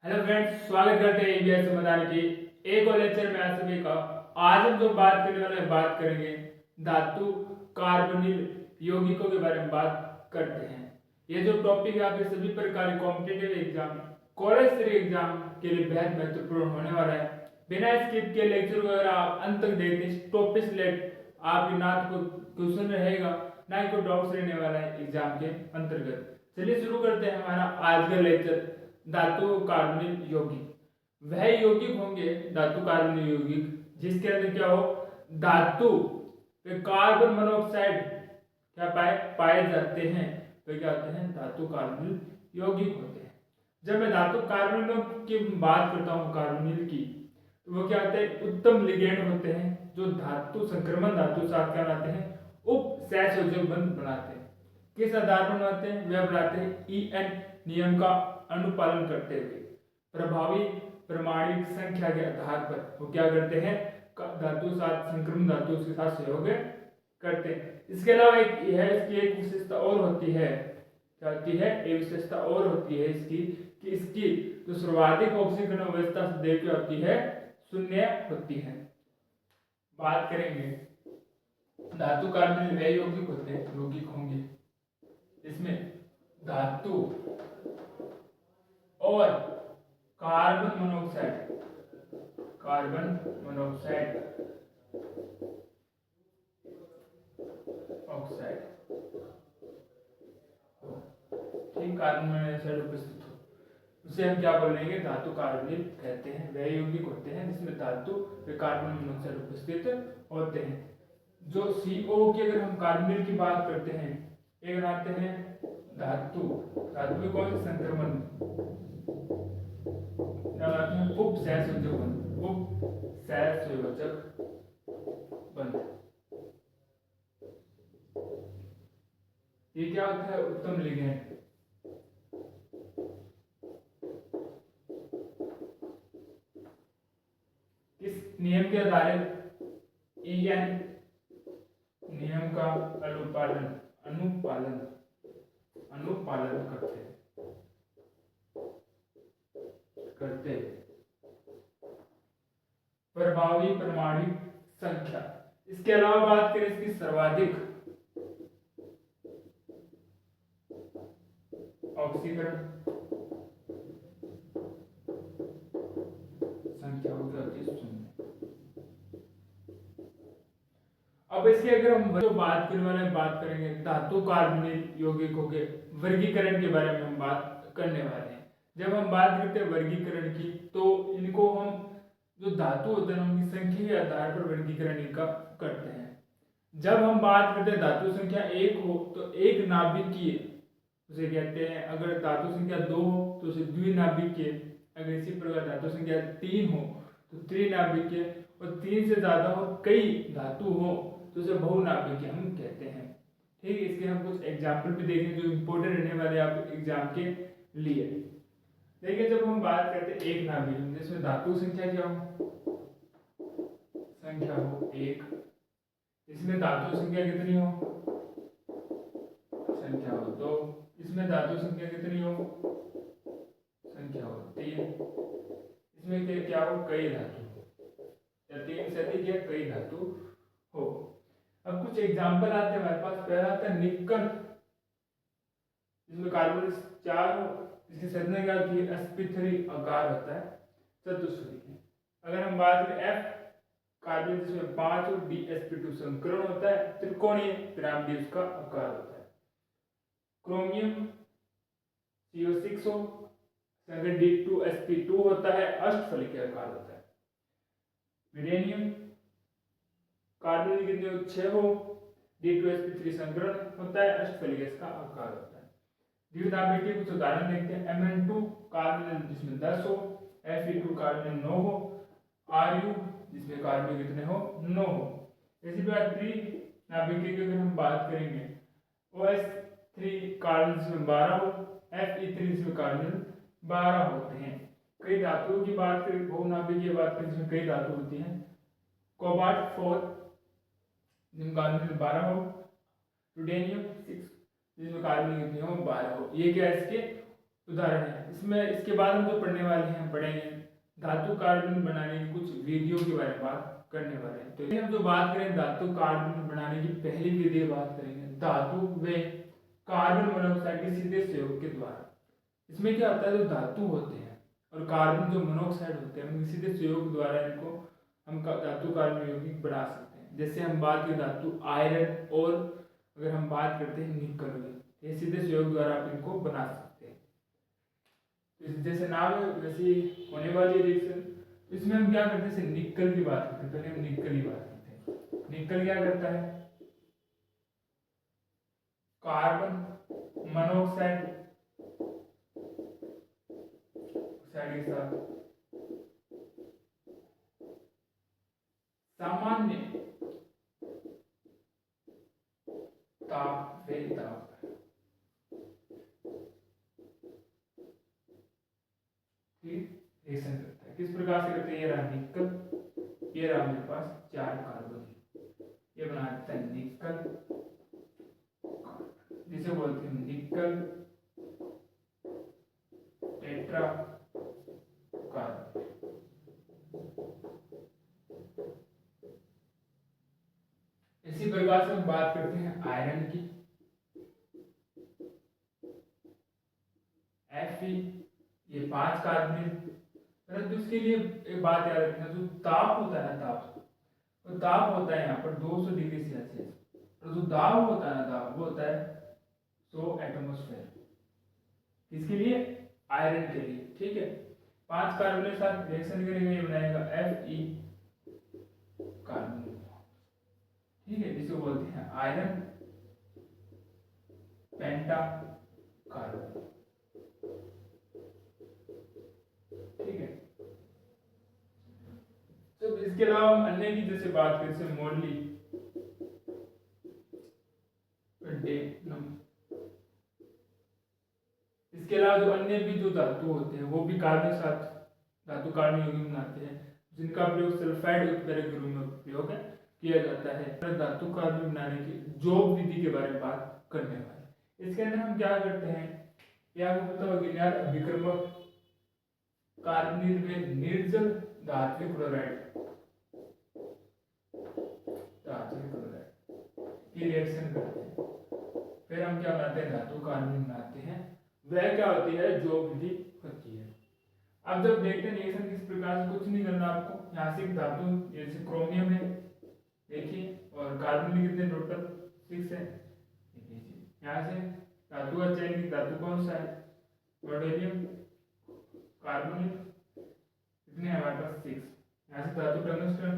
Hello friends, स्वागत करते हैं ईबीएस समाधान की एक और लेक्चर में आप सभी का। आज हम जो बात करने वाले हैं, बात करेंगे धातु कार्बोनिल यौगिकों के बारे में बात करते हैं। ये जो टॉपिक है आपके सभी प्रकार के कॉम्पिटिटिव एग्जाम, कॉलेज स्तरीय एग्जाम के लिए बेहद महत्वपूर्ण होने वाला है। बिना स्किप के लेक्चर को अगर आप अंत तक देखते हैं, टॉपिक सिलेक्ट आपके ना तो क्वेश्चन रहेगा ना ही कोई डाउट्स रहने वाला है एग्जाम के अंतर्गत। चलिए शुरू करते हैं हमारा आज का लेक्चर। धातु कार्बनिक यौगिक वह यौगिक होंगे, धातु कार्बनिक यौगिक जिसके अंदर क्या हो, धातु कार्बन मोनोऑक्साइड क्या पाए जाते हैं, तो क्या होते हैं, धातु कार्बनिक यौगिक होते हैं। जब मैं धातु कार्बनिल की बात करता हूँ, कार्बनिल की, तो वो क्या होते हैं, उत्तम लिगेंड होते हैं जो धातु संक्रमण धातु साथ क्या बनाते हैं, उप सहसंयोजक बंध बनाते हैं। किस आधार पर बनाते हैं, वे बनाते हैं EN नियम का अनुपालन करते हुए प्रभावी परमाणु संख्या के आधार पर वो क्या करते हैं, धातु साथ संक्रमण धातु के साथ सहयोग करते हैं। इसके अलावा एक यह इसकी एक विशेषता और होती है, क्या होती है, एक विशेषता और होती है इसकी कि इसकी जो सर्वाधिक ऑक्सीकरण अवस्था से देख होती है, शून्य होती है। बात करेंगे धातु कार्बनिल वे यौगिक होते हैं, यौगिक होंगे इसमें धातु और कार्बन मोनोऑक्साइड ऑक्साइड ठीक, कार्बन मोनोऑक्साइड उपस्थित हो, उसे हम क्या बोलेंगे, धातु कार्बनिल कहते हैं। वह यौगिक होते हैं जिसमें धातु व कार्बन मोनोऑक्साइड उपस्थित होते हैं। जो CO की अगर हम कार्बनिल की बात करते हैं, एक आते हैं धातु में कौन से संक्रमण, उप सहसंयोजक बंध। ये क्या होता है, उत्तम लिगेंड। किस नियम के आधारित, EN नियम का अनुपालन करते प्रभावी परमाणु संख्या। इसके अलावा बात करें इसकी सर्वाधिक ऑक्सीकरण संख्या होती है 0। अब इसके अगर हम जो बात करने वाले बात करेंगे धातु कार्बनिल यौगिकों के वर्गीकरण के बारे में हम बात करने वाले हैं। जब हम बात करते हैं वर्गीकरण की, तो इनको हम जो धातु होते हैं उनकी संख्या के आधार पर वर्गीकरण इनका करते हैं। जब हम बात करते हैं धातु संख्या 1 हो तो एक नाभिकीय उसे कहते हैं, अगर धातु संख्या 2 हो तो उसे द्विनाभिकीय, अगर इसी प्रकार धातु संख्या 3 हो तो त्रिनाभिकीय, और 3 से ज्यादा हो, कई धातु हो तो उसे बहुनाभिकीय हम कहते हैं। ठीक, इसके हम कुछ एग्जाम्पल भी देखें जो इंपोर्टेंट रहने वाले आप एग्जाम के लिए। देखिए, जब हम बात करते हैं एक नाभिक जिसमें धातु संख्या क्या हो, संख्या हो 1, इसमें धातु संख्या कितनी हो, संख्या हो 2, इसमें धातु संख्या कितनी हो, संख्या हो 3, इसमें क्या हो, कई धातु या 3 से अधिक या कई धातु हो। अब कुछ एग्जाम्पल आते हैं हमारे पास। पहला आता है निक्कल, जिसमें कार्बन 4 हो, इसकी संरचना क्या होती है, sp3 आकार होता है चतुष्फलकीय। अगर हम बात करें F कार्बन जिसमें 5 और DsP2 संकरण होता है त्रिकोणीय, पिरामिड उसका आकार होता है। क्रोमियम CO6 हो, संकरण D2sp2 होता है, अष्टफलकीय आकार होता है। विरेनियम कार्बन कितने 6 हो, D2sp3 संकरण होता है, अष्टफलकीय इसका आकार होता है। द्विनाभिकीय कुछ उदाहरण देखते हैं। Mn2 कार्बन जिसमें 10 हो, Fe2 कार्बन 9 हो, Ru जिसमें कार्बन कितने हो, 9 हो। इसी प्रकार त्रिनाभिकीय की अगर हम बात करेंगे, OS3 कार्बन जिसमें 12 हो, Fe3 जिसमें कार्बन 12 होते हैं। कई धातुओं की बात करें, बहुनाभिकीय बात करें जिसमें कई धातु होती हैं। कोबाल्ट 4 जिसमें कार्बन 12 हो, रुडेनियम 6 जिसमें कार्बन कितने हो, 12 हो। ये क्या है, इसके उदाहरण है। इसमें इसके बाद हम जो पढ़ने वाले हैं पढ़ेंगे धातु कार्बन बनाने की कुछ विधियों के बारे में बात करने वाले हैं। तो हम जो बात करें धातु कार्बन बनाने की पहली विधि की बात करेंगे धातु व कार्बन मोनोऑक्साइड के सीधे संयोग के द्वारा। इसमें क्या होता है, जो धातु होते हैं और कार्बन जो मोनोऑक्साइड होते हैं उनके सीधे संयोग द्वारा इनको हम धातु कार्बन यौगिक बना सकते हैं। जैसे हम बात करें धातु आयरन और अगर हम बात करते हैं निकल की, ये सीधे संयोग द्वारा आप इनको बना सकते हैं। तो जैसे नाम है वैसे होने वाली रिएक्शन। इसमें हम क्या करते हैं, निकल की बात करते हैं। पहले हम निकल की बात करते हैं। निकल क्या करता है, कार्बन मोनोऑक्साइड के साथ सामान्य ताप व दाब रिएक्शन करता है। किस प्रकार से करते हैं, ये रहा निकल, ये रहा मेरे पास 4 कार्बन, ये बना देता है निकल, जिसे बोलते हैं निकल टेट्रा कार्बन। इसी प्रकार से हम बात करते हैं आयरन की, Fe, ये 5 कार्बन। परंतु इसके लिए एक बात याद रखना, जो ताप होता है ना, तो ताप होता है यहाँ पर 200 डिग्री सेल्सियस, और जो दाब होता है ना, दाब वो होता है 100 एटमॉस्फेयर। किसके लिए, आयरन के लिए। ठीक है, 5 कार्बन के साथ रिएक्शन करेंगे, ये बनाएगा Fe कार्बन। ठीक है, जिसको बोलते हैं आयरन पेंटा कार्बन। ठीक है, तो इसके अलावा हम अन्य की जैसे बात करें, जैसे मोरली इसके अलावा जो अन्य भी जो धातु होते हैं वो भी कार्बन के साथ धातु कार्बन यौगिक बनाते हैं, जिनका प्रयोग सल्फाइड उत्प्रेरक के रूप में प्रयोग किया जाता है। धातु कार्बन बनाने की जॉब विधि के बारे में बात करने वाले। इसके अंदर हम क्या करते हैं, या आपको पता होगा यार, विक्रमक कार्बोनिल में निर्जल धात्विक क्लोराइड की रिएक्शन करते हैं, फिर हम क्या बनाते हैं, धातु कार्बन बनाते हैं। वह क्या होती है, जॉब विधि होती है। अब जब देखते हैं रिएक्शन किस प्रकार से, कुछ नहीं करना आपको, यहाँ से धातु जैसे क्रोमियम है देखिए, और कार्बन कितने टोटल 6 है। यहाँ से धातु का चयन, धातु कौन सा है, रोडेनियम कार्बोनिल, कितने हैं हमारे पास 6। यहाँ से धातु टंगस्टन,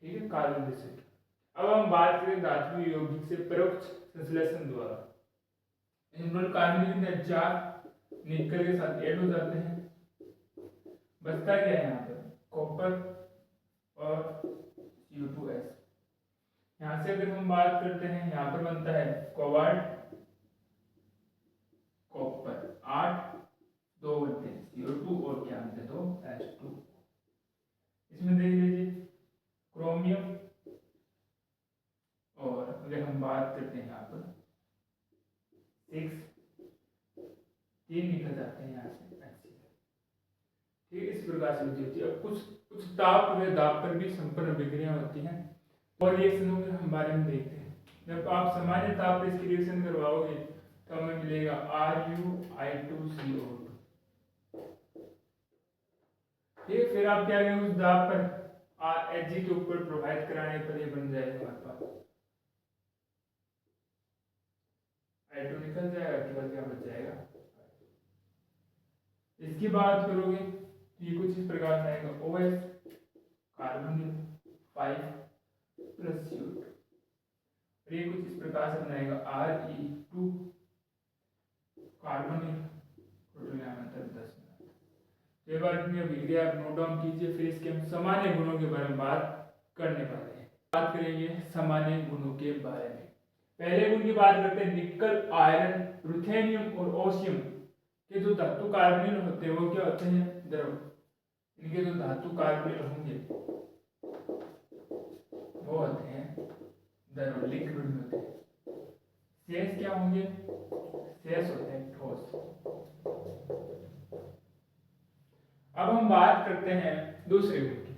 ठीक है, कार्बन जैसे। अब हम बात करें धातु यौगिक से परोक्ष संश्लेषण द्वारा। कार्बन कितने 4 निकल के साथ ऐड हो जाते हैं, बचता क्या है यहाँ पर, कॉपर और Cu2S। यहाँ से अगर हम बात करते हैं, यहाँ पर बनता है कोबाल्ट कॉपर 8, 2 बनते हैं CO2 और क्या बनते हैं 2 H2। इसमें देख लीजिए क्रोमियम, और अगर हम बात करते हैं यहाँ पर 6, 3 निकल जाते हैं यहाँ से HCl। ठीक है, इस प्रकार से होती है। अब कुछ ताप व दाब पर भी संपूर्ण अभिक्रियाएं होती हैं और रिएक्शनों के हम बारे में देखते हैं। जब आप सामान्य ताप पर इसकी रिएक्शन करवाओगे तो हमें मिलेगा RuI2CO2। ठीक, फिर आप क्या करेंगे, उस दाब पर Hg के ऊपर प्रोवाइड कराने पर ये बन जाएगा हमारे पास I2 निकल जाएगा, केवल क्या बच जाएगा। इसकी बात करोगे तो ये कुछ इस प्रकार से आएगा OH कार्बोनिल 5 + CO2, और ये कुछ इस प्रकार से बनाएगा Re2 कार्बोनिल, टोटल यहाँ अंतर 10 मिनट। ये बार इतनी अभिक्रिया आप नोट डाउन कीजिए, फिर इसके हम सामान्य गुणों के बारे में बात करने वाले हैं। बात करेंगे सामान्य गुणों के बारे में। पहले गुण की बात करते हैं, निकल, आयरन, रुथेनियम और ओसियम के जो धातु कार्बोनिल होते हैं वो क्या होते हैं, द्रव। इनके जो धातु कार्बोनिल होंगे वो होते हैं द्रव, लिक्विड में होते हैं। शेष क्या होंगे? शेष होते हैं ठोस। अब हम बात करते हैं दूसरे गुण की।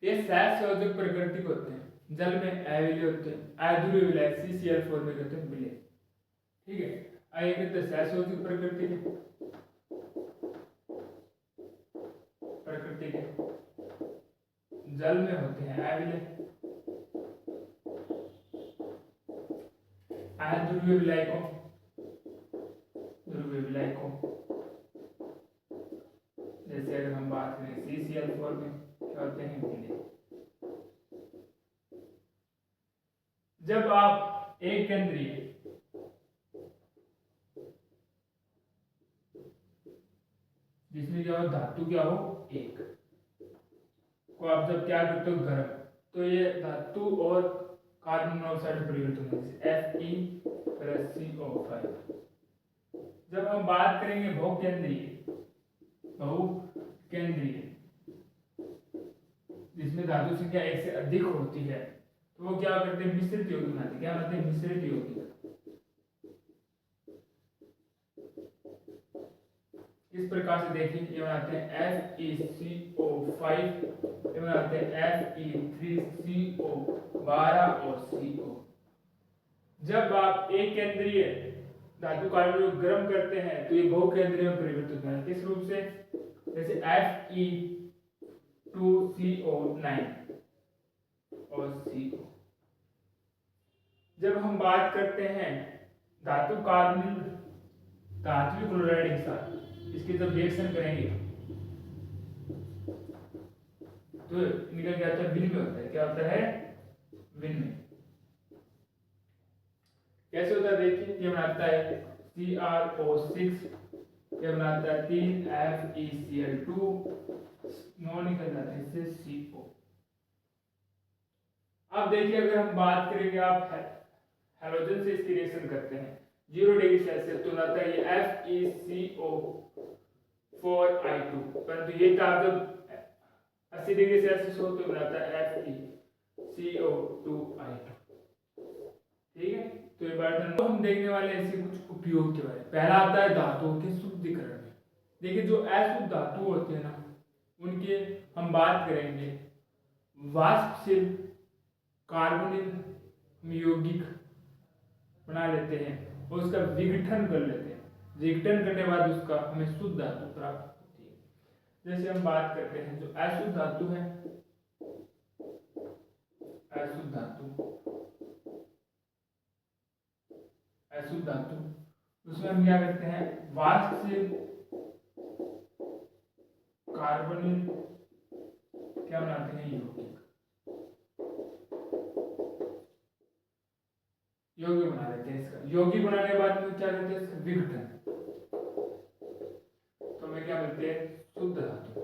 ये सहसंयोजक प्रकृति के होते हैं, जल में अविलेय होते हैं, अध्रुवीय विलय CCl4 में कहते हैं विलय। ठीक है, आइए कहते हैं सहसंयोजक प्रकृति के जल में होते हैं अविलेय, अध्रुवीय विलय को ध्रुवीय विलय को, जैसे अगर हम बात करें CCl4 में क्या होते हैं विलय। जब आप एक केंद्रीय जिसमें क्या हो धातु क्या हो एक को आप जब क्या करते हो गर्म, तो ये धातु और कार्बन मोनोऑक्साइड परिवर्तन होने से Fe+CO5। जब हम बात करेंगे बहुकेंद्रीय जिसमें धातु संख्या एक से अधिक होती है, तो वो क्या करते हैं मिश्रित यौगिक बनाते हैं। क्या बनाते हैं? मिश्रित यौगिक। इस प्रकार से देखिए, ये बनाते हैं FeCO5, ये बनाते हैं Fe3CO12 और CO। जब आप एक केंद्रीय धातु कार्बन को गर्म करते हैं तो ये बहुकेंद्रीय में परिवर्तित होता है। किस रूप से? जैसे Fe2CO9 और CO। जब हम बात करते हैं धातु कार्बनिल धात्विक क्लोराइड के साथ, इसके जब रिएक्शन करेंगे तो निकल के आता है विनिमय होता है। क्या होता है? विनिमय। कैसे होता है देखिए, ये बनाता है CrO6, ये बनाता है 3FeCl2, नो निकल जाता है इससे CO। अब देखिए, अगर हम बात करेंगे आप हैलोजन से इसकी रिएक्शन करते हैं 0 डिग्री सेल्सियस, तो आता है ये FeCO4I2, परंतु ये ताप जब 80 डिग्री सेल्सियस हो तो बनाता है FeCO2I2। ठीक है, तो ये बात हम देखने वाले ऐसे कुछ उपयोग के बारे में। पहला आता है धातुओं के शुद्धिकरण में। देखिए, जो अशुद्ध धातु होते हैं ना, उनके हम बात करेंगे वाष्पशील कार्बोनिल यौगिक बना लेते हैं और उसका विघटन कर लेते हैं। विघटन करने के बाद उसका हमें शुद्ध धातु प्राप्त होती है। जैसे हम बात करते हैं जो अशुद्ध धातु है, अशुद्ध धातु उसमें हम क्या करते हैं वाष्पशील कार्बोनिल क्या बनाते हैं यौगिक बना लेते हैं। इसका यौगिक बनाने के बाद में क्या करते हैं इसका विघटन, तो हमें क्या मिलते हैं शुद्ध धातु।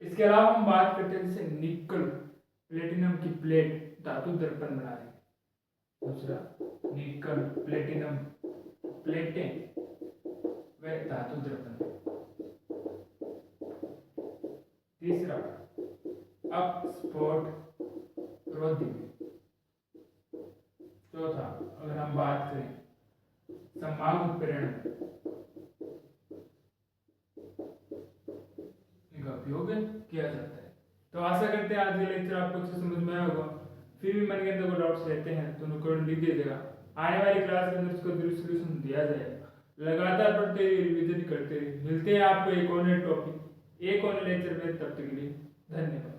इसके अलावा हम बात करते हैं जैसे निकल प्लेटिनम की प्लेट धातु दर्पण बना रहे हैं। दूसरा निकल प्लेटिनम प्लेटें व धातु दर्पण। तीसरा अपस्फोट रोधी। चौथा, अगर हम बात करें संभाग उत्प्रेरण, इनका उपयोग किया जाता है। तो आशा करते हैं आज का लेक्चर आपको अच्छे समझ में आया होगा। फिर भी मन के अंदर कोई डाउट्स रहते हैं तो उनको लिख दीजिएगा, आने वाली क्लास के अंदर उसका जरूर सॉल्यूशन दिया जाएगा। लगातार पढ़ते रहिए, रिवीजन करते रहिए। मिलते हैं आपको एक और टॉपिक, एक और लेक्चर में। तब तक के लिए धन्यवाद।